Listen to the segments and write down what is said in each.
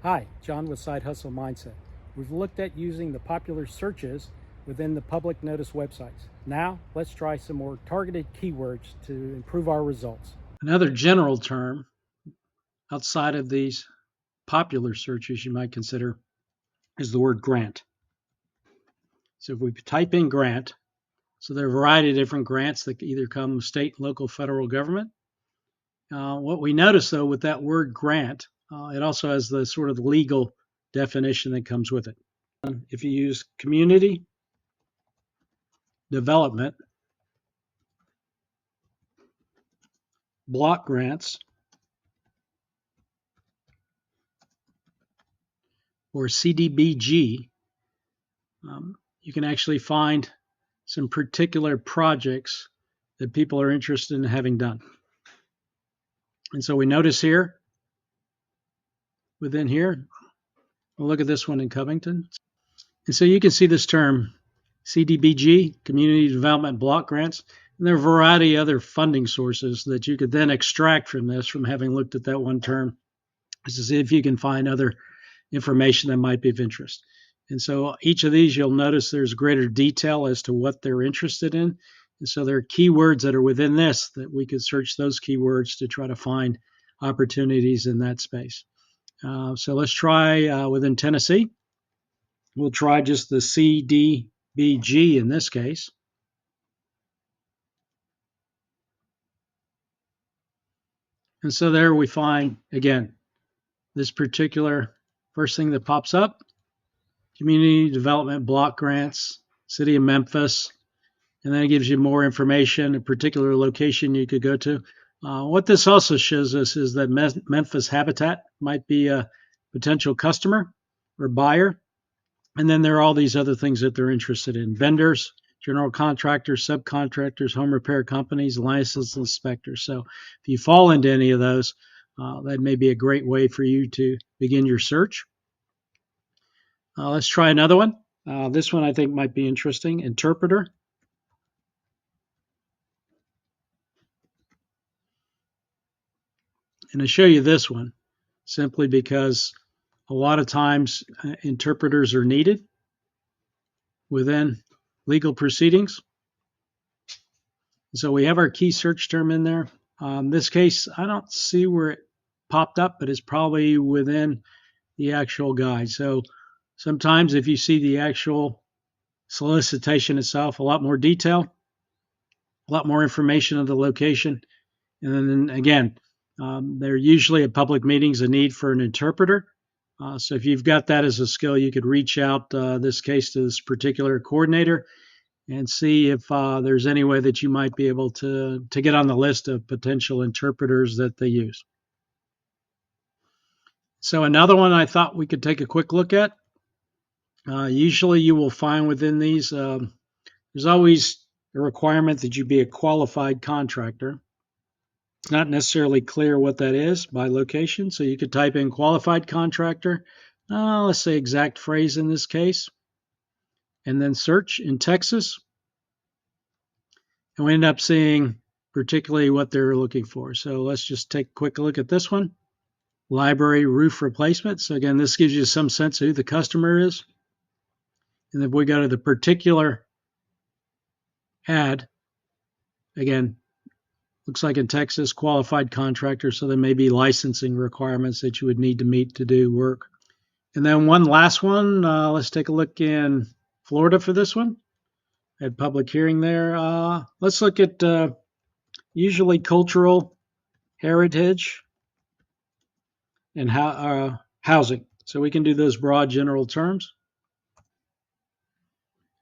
Hi, John with Side Hustle Mindset. We've looked at using the popular searches within the public notice websites. Now, let's try some more targeted keywords to improve our results. Another general term outside of these popular searches you might consider is the word grant. So if we type in grant, so there are a variety of different grants that either come state, local, federal government. What we notice though with that word grant, it also has the sort of legal definition that comes with it. If you use community development block grants or CDBG, you can actually find some particular projects that people are interested in having done. And so we notice here, within here, we'll look at this one in Covington. And so you can see this term, CDBG, Community Development Block Grants, and there are a variety of other funding sources that you could then extract from this, from having looked at that one term, to see if you can find other information that might be of interest. And so each of these, you'll notice there's greater detail as to what they're interested in. And so there are keywords that are within this that we could search those keywords to try to find opportunities in that space. So let's try within Tennessee. We'll try just the CDBG in this case. And so there we find, again, this particular first thing that pops up, Community Development Block Grants, City of Memphis, and then it gives you more information, a particular location you could go to. What this also shows us is that Memphis Habitat might be a potential customer or buyer. And then there are all these other things that they're interested in: vendors, general contractors, subcontractors, home repair companies, licensed inspectors. So if you fall into any of those, that may be a great way for you to begin your search. Let's try another one. This one I think might be interesting: interpreter. And I show you this one simply because a lot of times interpreters are needed within legal proceedings. So we have our key search term in there. In this case, I don't see where it popped up, but it's probably within the actual guide. So sometimes if you see the actual solicitation itself, a lot more detail, a lot more information of the location. And then again, there are usually at public meetings a need for an interpreter. So if you've got that as a skill, you could reach out, this case, to this particular coordinator and see if there's any way that you might be able to get on the list of potential interpreters that they use. So another one I thought we could take a quick look at. Usually you will find within these, there's always a requirement that you be a qualified contractor. It's not necessarily clear what that is by location, so you could type in qualified contractor, let's say exact phrase in this case, and then search in Texas. And we end up seeing particularly what they're looking for. So let's just take a quick look at this one. Library roof replacement. So again, this gives you some sense of who the customer is. And if we go to the particular ad, again, looks like in Texas, qualified contractor, so there may be licensing requirements that you would need to meet to do work. And then one last one, let's take a look in Florida for this one. Had public hearing there. Let's look at usually cultural heritage and housing. So we can do those broad general terms.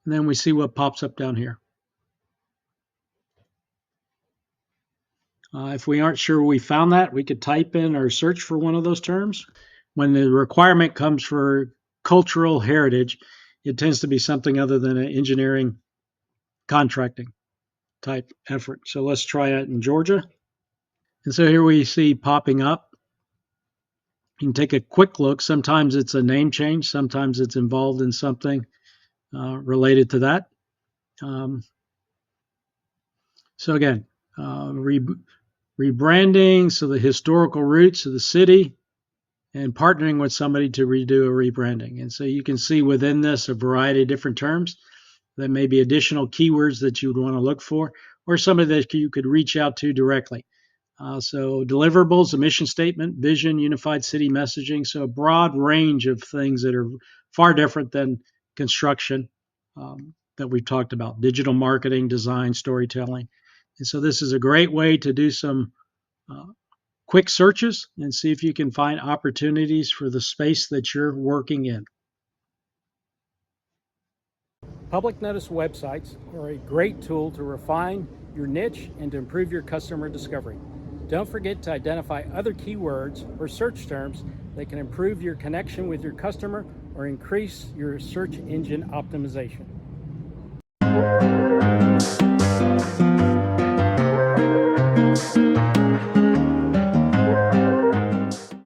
And then we see what pops up down here. If we aren't sure we found that, we could type in or search for one of those terms. When the requirement comes for cultural heritage, it tends to be something other than an engineering contracting type effort. So let's try it in Georgia. And so here we see popping up. You can take a quick look. Sometimes it's a name change. Sometimes it's involved in something related to that. So again, rebranding, so the historical roots of the city, and partnering with somebody to redo a rebranding. And so you can see within this a variety of different terms. That may be additional keywords that you would want to look for, or somebody that you could reach out to directly. So deliverables, a mission statement, vision, unified city messaging. So a broad range of things that are far different than construction that we've talked about, digital marketing, design, storytelling. And so this is a great way to do some uh, quick searches and see if you can find opportunities for the space that you're working in. Public notice websites are a great tool to refine your niche and to improve your customer discovery. Don't forget to identify other keywords or search terms that can improve your connection with your customer or increase your search engine optimization.